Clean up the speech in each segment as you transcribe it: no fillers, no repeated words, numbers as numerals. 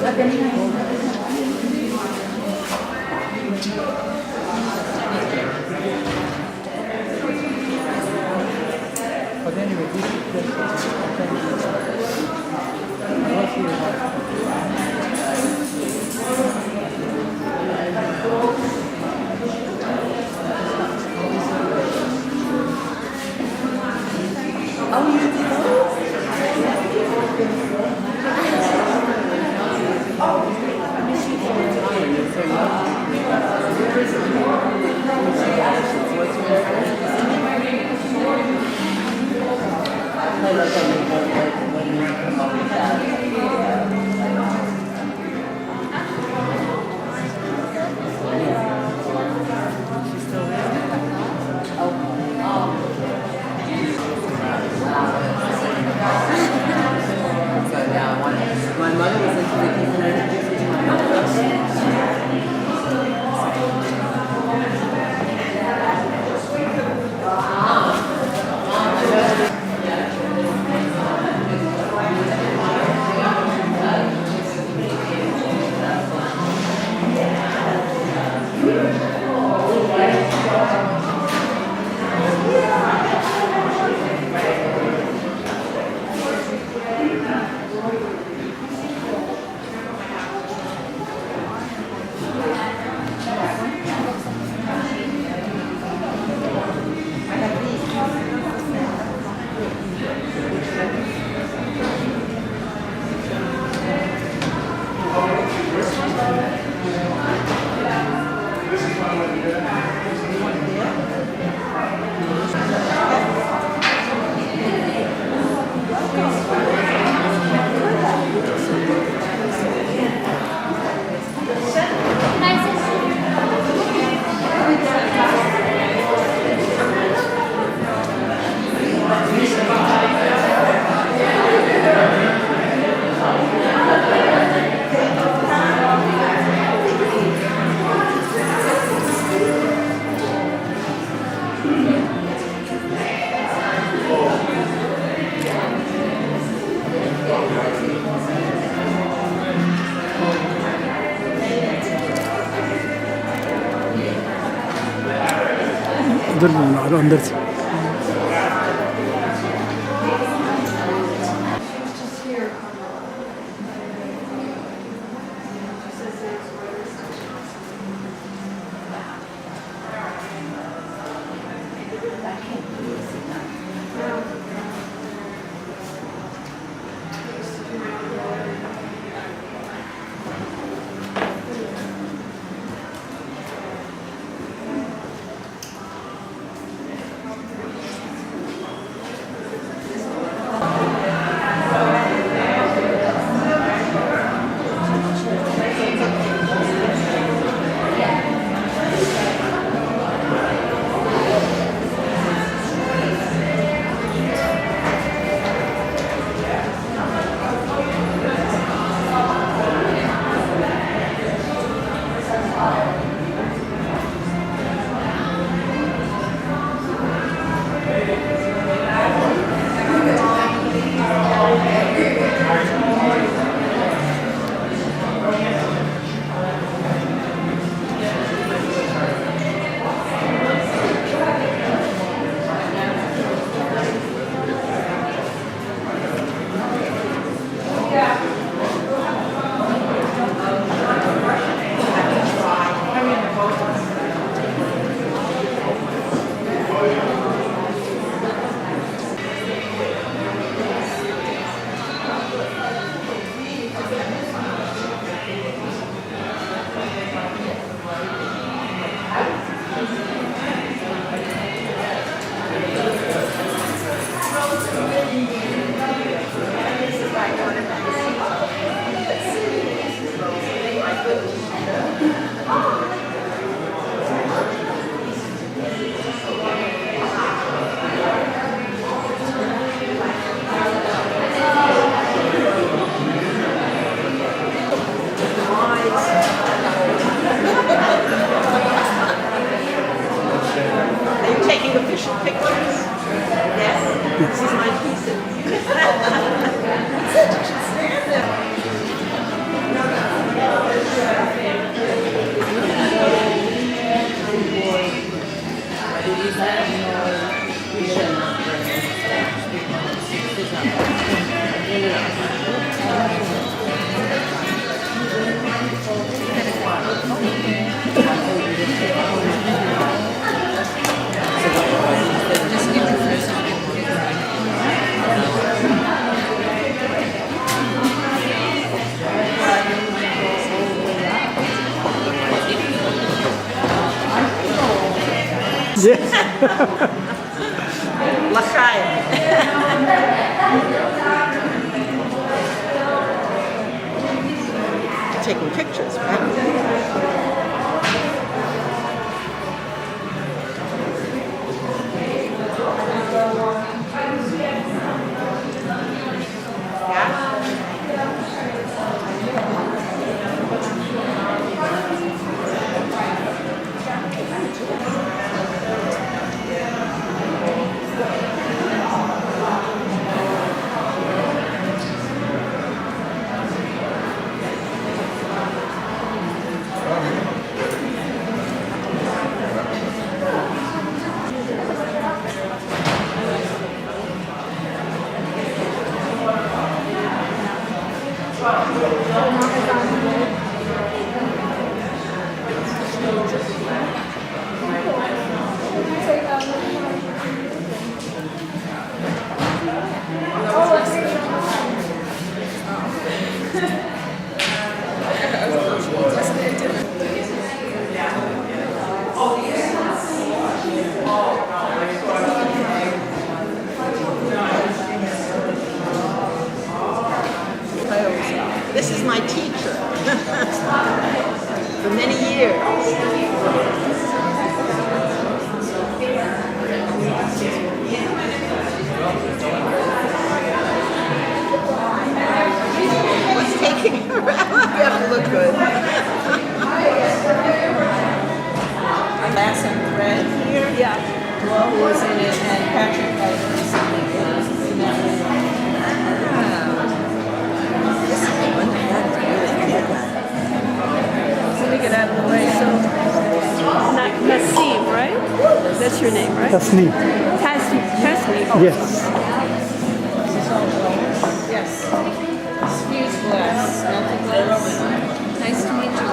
But anyway, this is my mother was into the kids and I introduced her to my mother. अंदर से This is my piece. Yes. L'chaim. Taking pictures, wow. This is my teacher for many years. What's taking her out? You have to look good. Bass and Thread here. Yeah. Well, who was in it, and Patrick has recently been in that movie. This is one that is really good. Let me get out of the way. So, Nassim, right? That's your name, right? Tasneem. Tasneem. Oh. Yes. Yes. Fused glass, melted glass. Nice to meet you.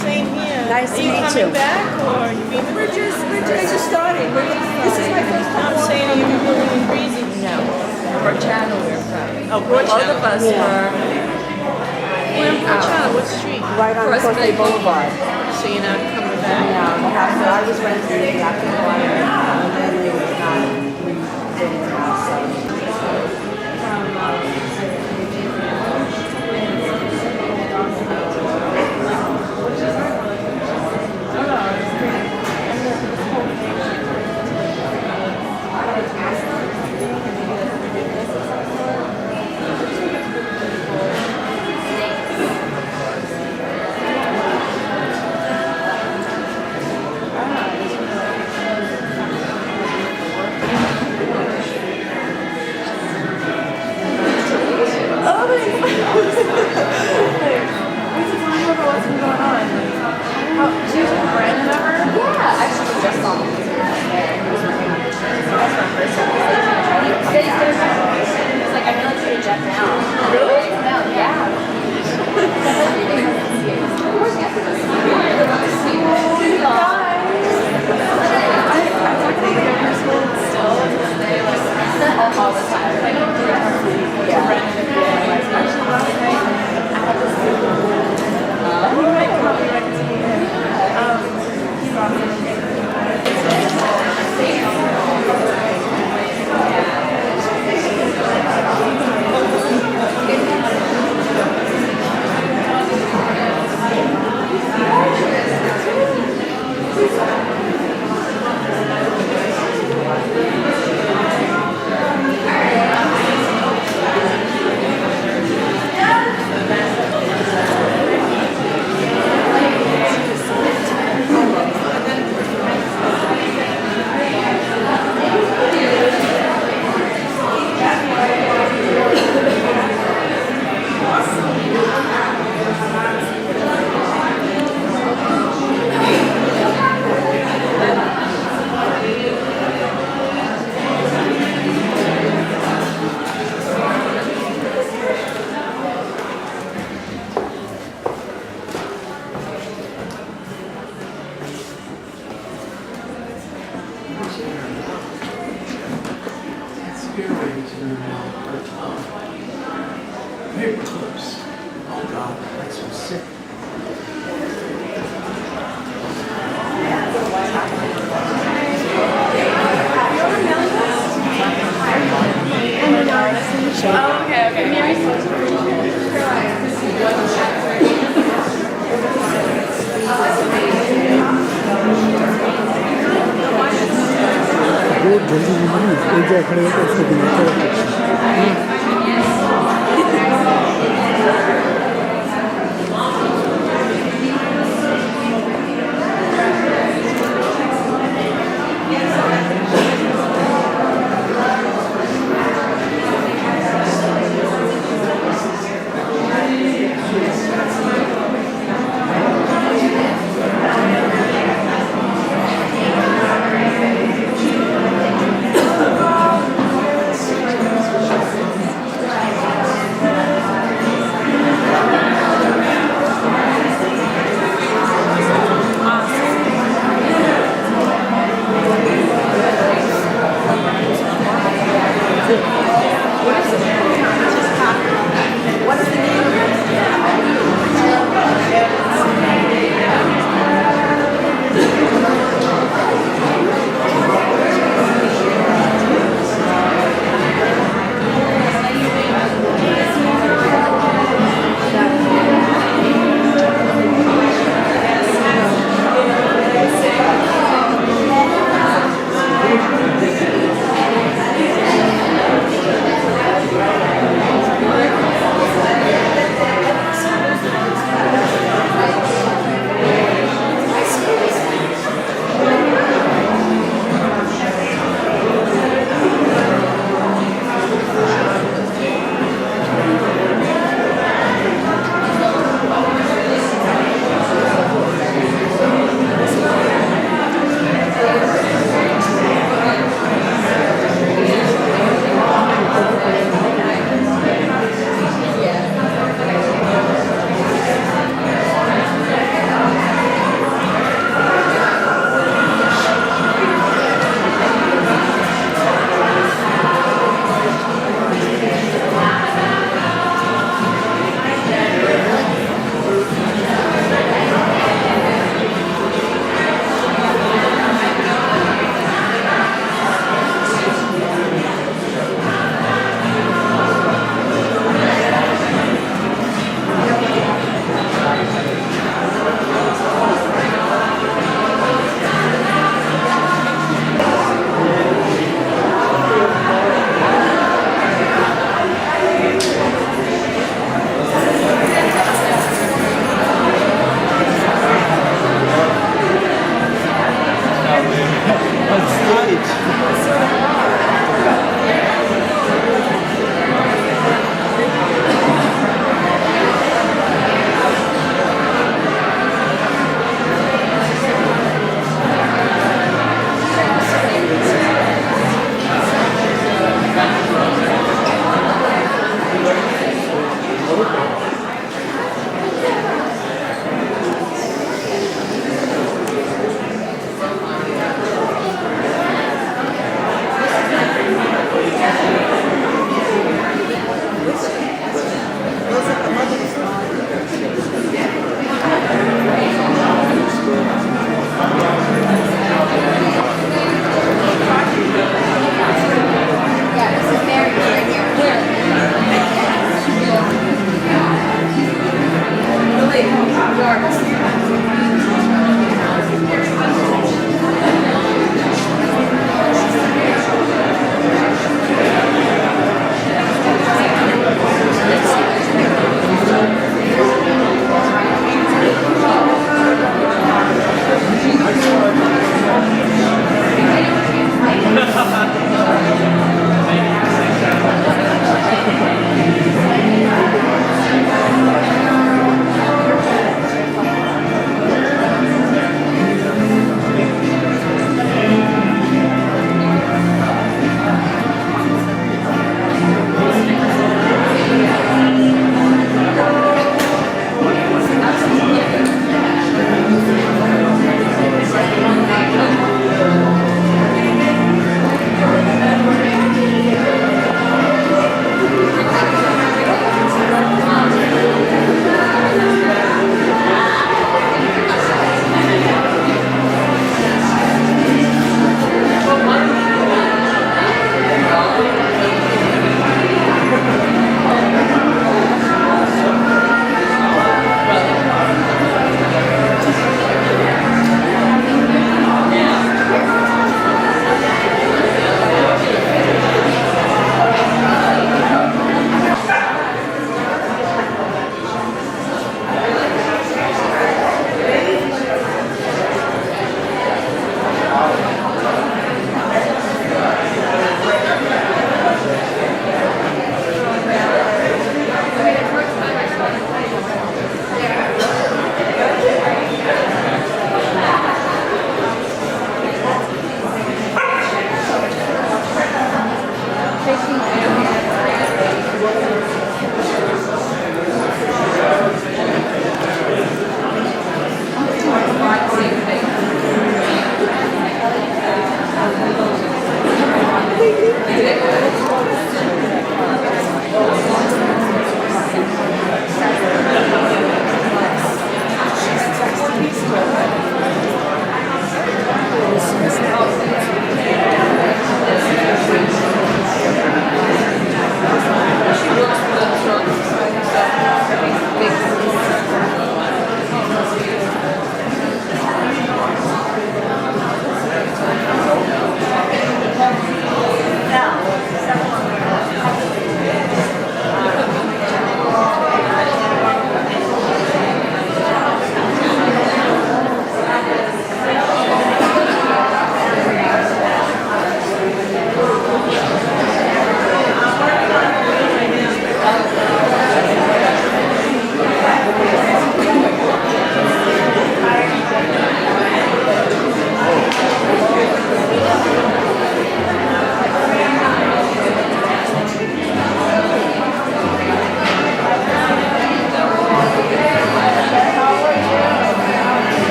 Same here. Nice to meet you. Back or you being We're just starting. This is my first time. I'm saying you can really be breezy. No. Channel we're from. Oh, both of us were. We're in Porchano. What street? Right on Cross Bay Boulevard. So you're not coming back? So I was renting the after water, and then it was not rebuilt house. Paper clips. Oh God, that's so sick. वो जल्दी नहीं एक जगह खड़े होकर उसको दिखाते रहते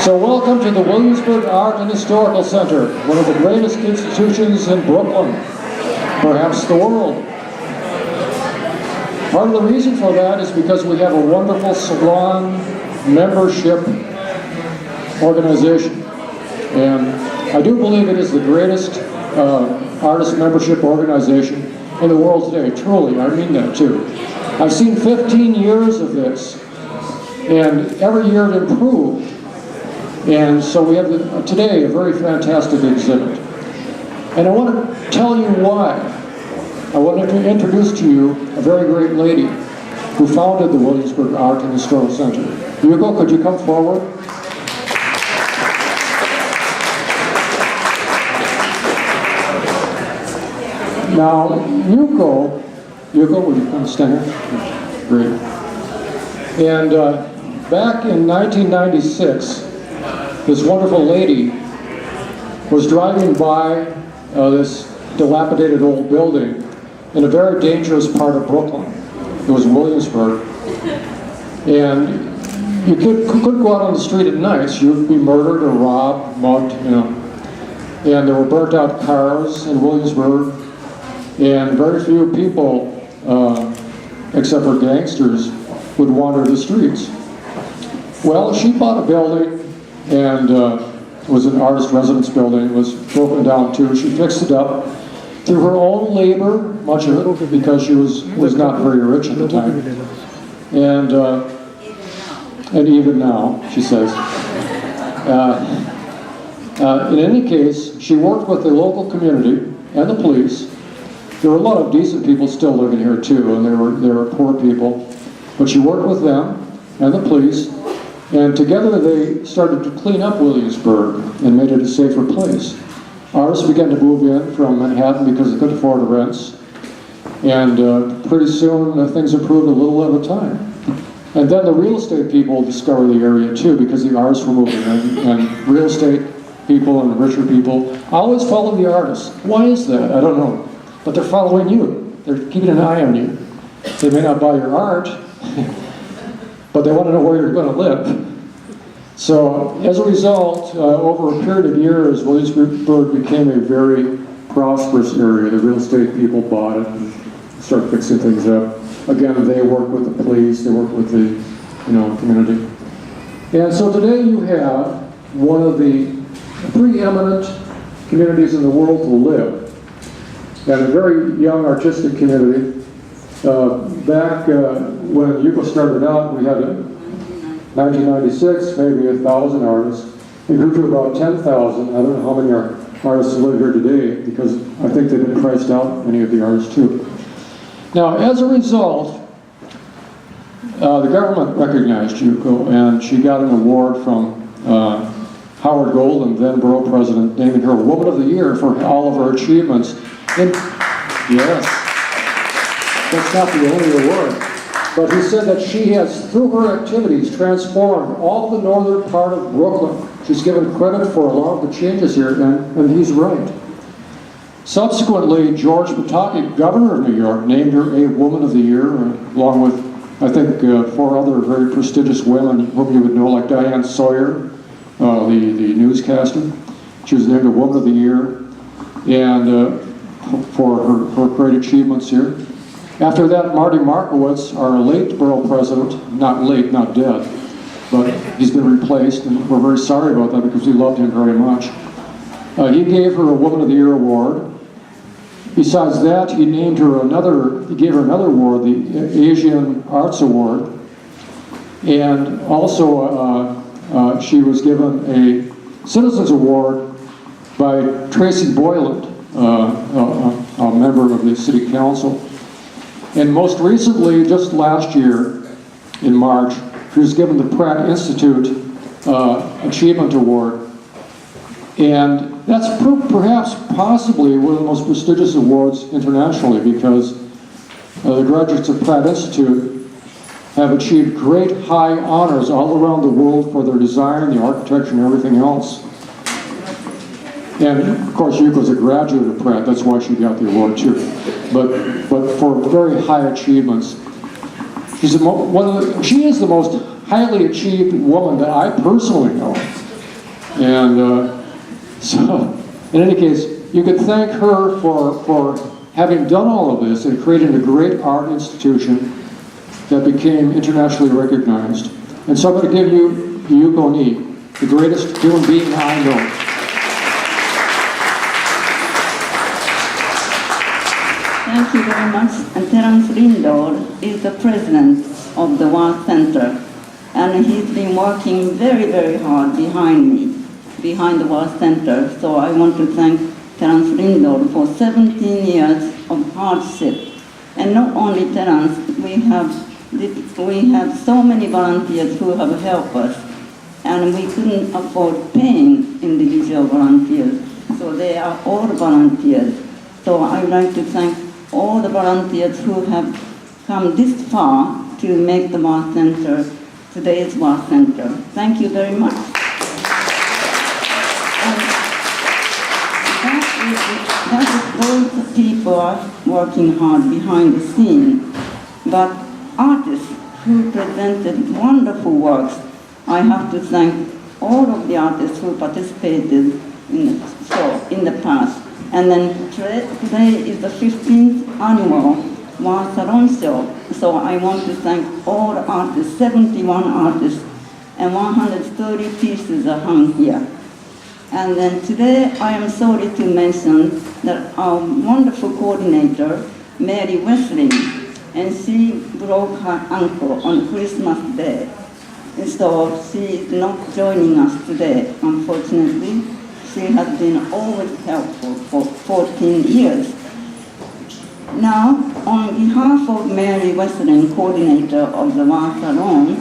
So welcome to the Williamsburg Art and Historical Center, one of the greatest institutions in Brooklyn, perhaps the world. Part of the reason for that is because we have a wonderful Salon membership organization. And I do believe it is the greatest artist membership organization in the world today. Truly, I mean that too. I've seen 15 years of this, and every year it improved. And so we have today a very fantastic exhibit. And I want to tell you why. I want to introduce to you a very great lady who founded the Williamsburg Art and Historical Center. Hugo, could you come forward? Now, Hugo, would you come stand here? Great. And back in 1996, this wonderful lady was driving by this dilapidated old building in a very dangerous part of Brooklyn. It was Williamsburg. And you couldn't go out on the street at night. You would be murdered or robbed, mugged, you know. And there were burnt out cars in Williamsburg. And very few people, except for gangsters, would wander the streets. Well, she bought a building, and it was an artist residence building. It was broken down too. She fixed it up through her own labor, much of it, because she was not very rich at the time. And even now, she says. In any case, she worked with the local community and the police. There were a lot of decent people still living here too, and there were poor people. But she worked with them and the police, and together they started to clean up Williamsburg and made it a safer place. Artists began to move in from Manhattan because they couldn't afford the rents. And pretty soon things improved a little at a time. And then the real estate people discovered the area too, because the artists were moving in, and real estate people and richer people always follow the artists. Why is that? I don't know. But they're following you. They're keeping an eye on you. They may not buy your art, but they want to know where you're going to live. So as a result, over a period of years, Williamsburg became a very prosperous area. The real estate people bought it and started fixing things up. Again, they work with the police, they work with the community. And so today you have one of the preeminent communities in the world to live. And a very young artistic community. Back when Yuko started out, we had 1996, maybe 1,000 artists. It grew to about 10,000. I don't know how many artists live here today, because I think they've been priced out, many of the artists too. Now, as a result, the government recognized Yuko, and she got an award from Howard Golden, then borough president, naming her Woman of the Year for all of her achievements. Yes, that's not the only award. But he said that she has, through her activities, transformed all the northern part of Brooklyn. She's given credit for a lot of the changes here, and he's right. Subsequently, George Pataki, governor of New York, named her a Woman of the Year, along with, I think, 4 other very prestigious women whom you would know, like Diane Sawyer, the newscaster. She was named a Woman of the Year, and for her great achievements here. After that, Marty Markowitz, our late borough president, not late, not dead, but he's been replaced, and we're very sorry about that because we loved him very much. He gave her a Woman of the Year award. Besides that, he gave her another award, the Asian Arts Award. And also, she was given a Citizens Award by Tracy Boyland, a member of the City Council. And most recently, just last year, in March, she was given the Pratt Institute Achievement Award. And that's perhaps possibly one of the most prestigious awards internationally, because the graduates of Pratt Institute have achieved great high honors all around the world for their design, the architecture, and everything else. And of course, Yuko's a graduate of Pratt, that's why she got the award too. But for very high achievements. She is the most highly achieved woman that I personally know. And so, in any case, you could thank her for having done all of this and creating a great art institution that became internationally recognized. And so I'm going to give you Yuko Ni, the greatest human being I know. Thank you very much. And Terence Lindor is the president of the War Center. And he's been working very, very hard behind me, behind the War Center. So I want to thank Terence Lindor for 17 years of hardship. And not only Terence, we have so many volunteers who have helped us. And we couldn't afford paying individual volunteers. So they are all volunteers. So I would like to thank all the volunteers who have come this far to make the War Center today's War Center. Thank you very much. That is those people are working hard behind the scene. But artists who presented wonderful works, I have to thank all of the artists who participated in the show in the past. And then today is the 15th annual War Salon show. So I want to thank all the artists, 71 artists, and 130 pieces are hung here. And then today I am sorry to mention that our wonderful coordinator, Mary Wesling, and she broke her ankle on Christmas Day. And so she is not joining us today, unfortunately. She has been always helpful for 14 years. Now, on behalf of Mary Wesling, coordinator of the War Salon,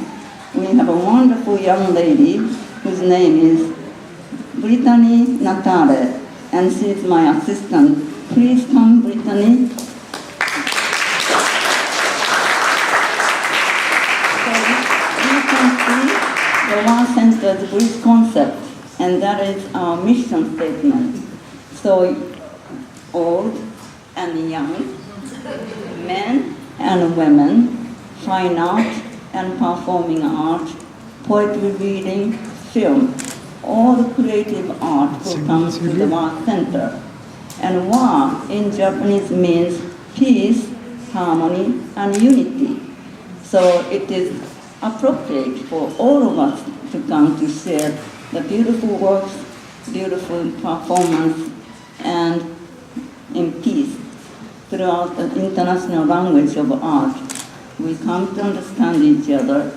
we have a wonderful young lady whose name is Brittany Natale, and she is my assistant. Please come, Brittany. So you can see the War Center's brief concept, and that is our mission statement. So old and young, men and women, fine art and performing art, poetry reading, film, all creative art will come to the War Center. And War in Japanese means peace, harmony, and unity. So it is appropriate for all of us to come to share the beautiful works, beautiful performance, and in peace. Throughout the international language of art, we come to understand each other,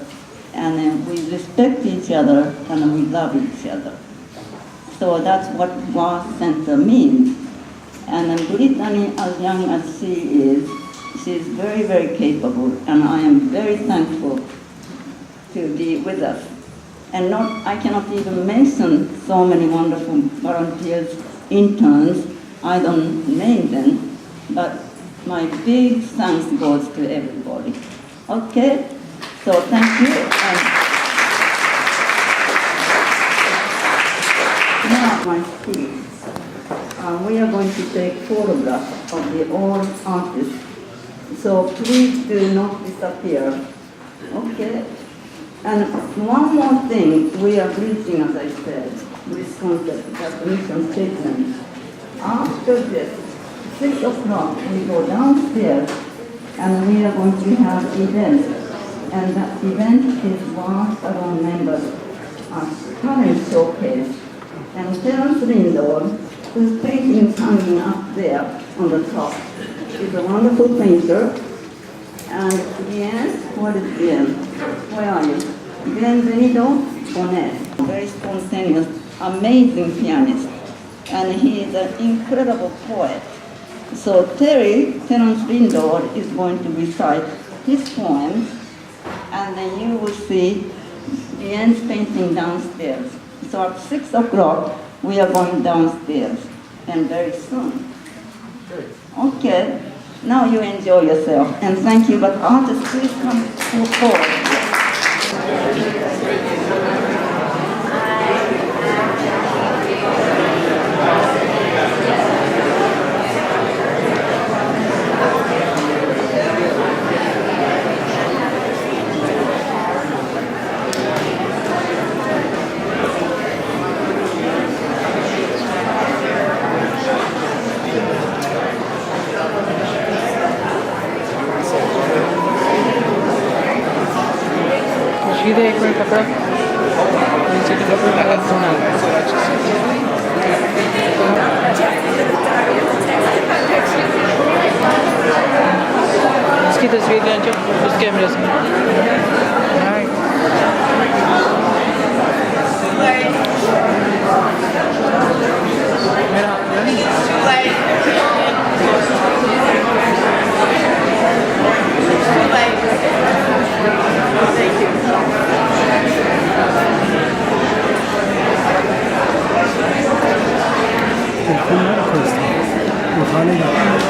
and we respect each other, and we love each other. So that's what War Center means. And Brittany, as young as she is very, very capable, and I am very thankful to be with us. And I cannot even mention so many wonderful volunteers, interns, I don't name them, but my big thanks goes to everybody. Okay? So thank you. And now my speech. We are going to take photographs of the old artists. So please do not disappear. Okay? And one more thing, we are reaching, as I said, this concept, that mission statement. After this, 6 o'clock, we go downstairs and we are going to have events. And that event is War Salon members talent showcase. And Terence Lindor, whose painting is hanging up there on the top, is a wonderful painter. And Bien, what is Bien? Where are you? Bienvenido Bonet, very spontaneous, amazing pianist. And he is an incredible poet. So Terence Lindor is going to recite his poems, and then you will see Bien's painting downstairs. So at 6 o'clock, we are going downstairs, and very soon. Okay, now you enjoy yourself, and thank you, but artists, please come forward. सीधे एक minute पकड़ो, नीचे के कपड़े लगा सुना। इसकी तस्वीर लें जो उस कैमरे से। मेरा टेलीफोन ना रखो इसमें, उठाने जाते हैं।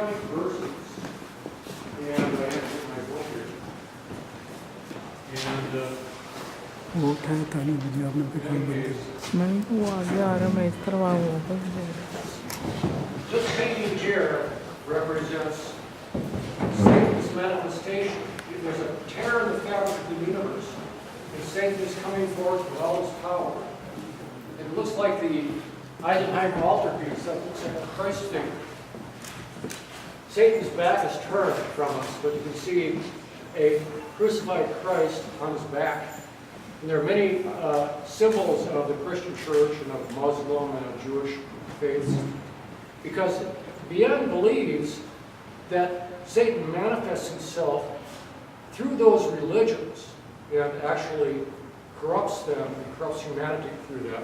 messianic verses, and I have to get my book here. And वो उठाया ताली बजी आपने पिकान बंद कर मैं वो आगे आ रहा मैं इस तरफ आऊँगा this painting here represents Satan's manifestation. There's a tear in the fabric of the universe, and Satan is coming forth with all his power. And it looks like the Eisenheim altarpiece, that looks like a Christ figure. Satan's back is turned from us, but you can see a crucified Christ on his back. And there are many symbols of the Christian church and of Muslim and of Jewish faiths, because Bien believes that Satan manifests himself through those religions and actually corrupts them and corrupts humanity through them.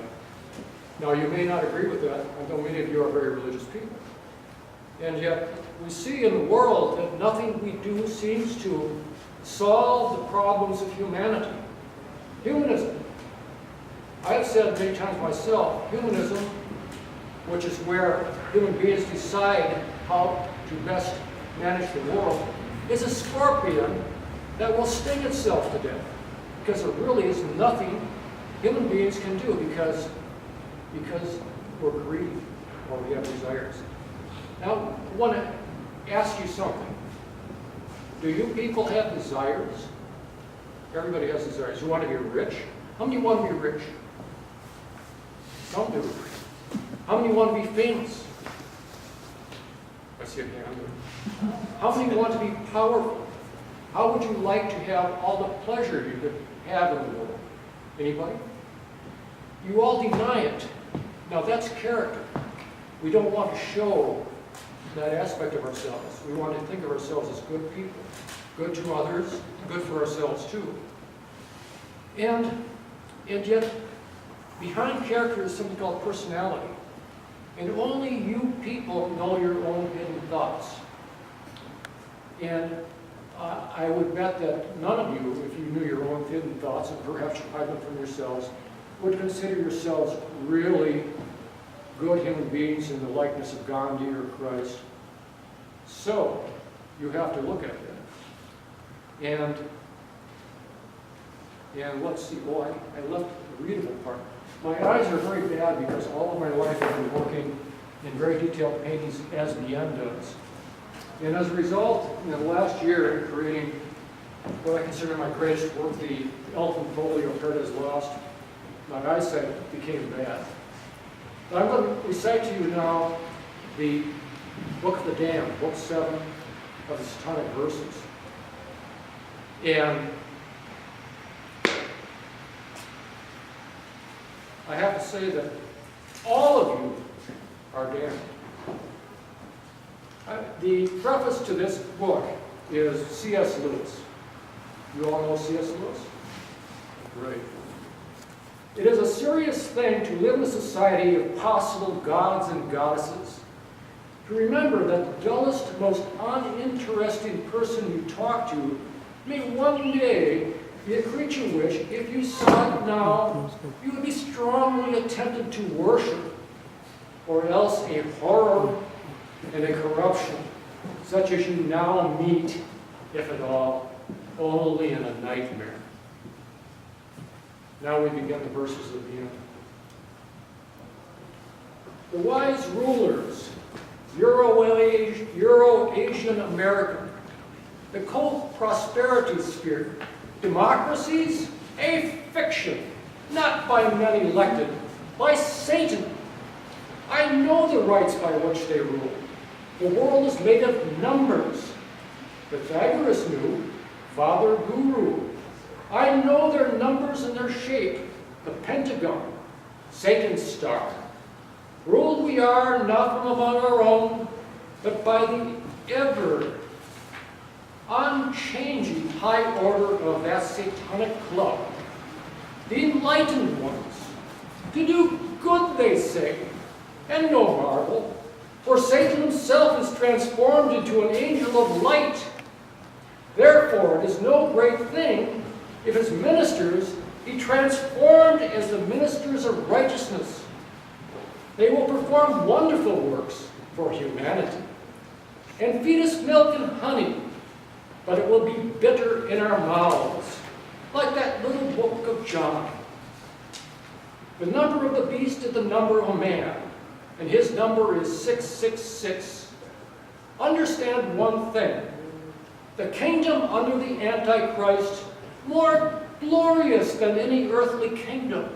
Now, you may not agree with that, although many of you are very religious people. And yet, we see in the world that nothing we do seems to solve the problems of humanity. Humanism. I have said many times myself, humanism, which is where human beings decide how to best manage the world, is a scorpion that will sting itself to death. Because there really is nothing human beings can do because we're greedy or we have desires. Now, I want to ask you something. Do you people have desires? Everybody has desires. You want to be rich? How many want to be rich? Some do. How many want to be famous? I see a hand. How many want to be powerful? How would you like to have all the pleasure you could have in the world? Anybody? You all deny it. Now that's character. We don't want to show that aspect of ourselves. We want to think of ourselves as good people, good to others, good for ourselves too. And yet, behind character is something called personality. And only you people know your own hidden thoughts. And I would bet that none of you, if you knew your own hidden thoughts, and perhaps you hide them from yourselves, would consider yourselves really good human beings in the likeness of Gandhi or Christ. So, you have to look at that. And let's see, oh, I left the readable part. My eyes are very bad because all of my life I've been working in very detailed paintings as Bien does. And as a result, in the last year, in creating what I consider my greatest work, the Elephant Folio Paradise Lost, my eyesight became bad. But I'm going to recite to you now the Book of the Damned, Book 7 of the Satanic Verses. And I have to say that all of you are damned. The preface to this book is C.S. Lewis. You all know C.S. Lewis? Great. It is a serious thing to live in a society of possible gods and goddesses. To remember that the dullest, most uninteresting person you talk to may one day be a creature which, if you saw it now, you would be strongly tempted to worship, or else a horror and a corruption, such as you now meet, if at all, only in a nightmare. Now we begin the verses of the end. The wise rulers, Euro-Asian American, the cold prosperity spirit, democracies, a fiction, not by men elected, by Satan. I know the rights by which they rule. The world is made of numbers. Pythagoras knew, Father Guru. I know their numbers and their shape, the pentagon, Satan's star. Ruled we are not from among our own, but by the ever unchanging high order of that satanic club. The enlightened ones, to do good, they say, and no marvel, for Satan himself is transformed into an angel of light. Therefore, it is no great thing if his ministers be transformed as the ministers of righteousness. They will perform wonderful works for humanity. and feed us milk and honey, but it will be bitter in our mouths, like that little book of John. The number of the beast is the number of a man, and his number is 666. Understand one thing. The kingdom under the Antichrist, more glorious than any earthly kingdom.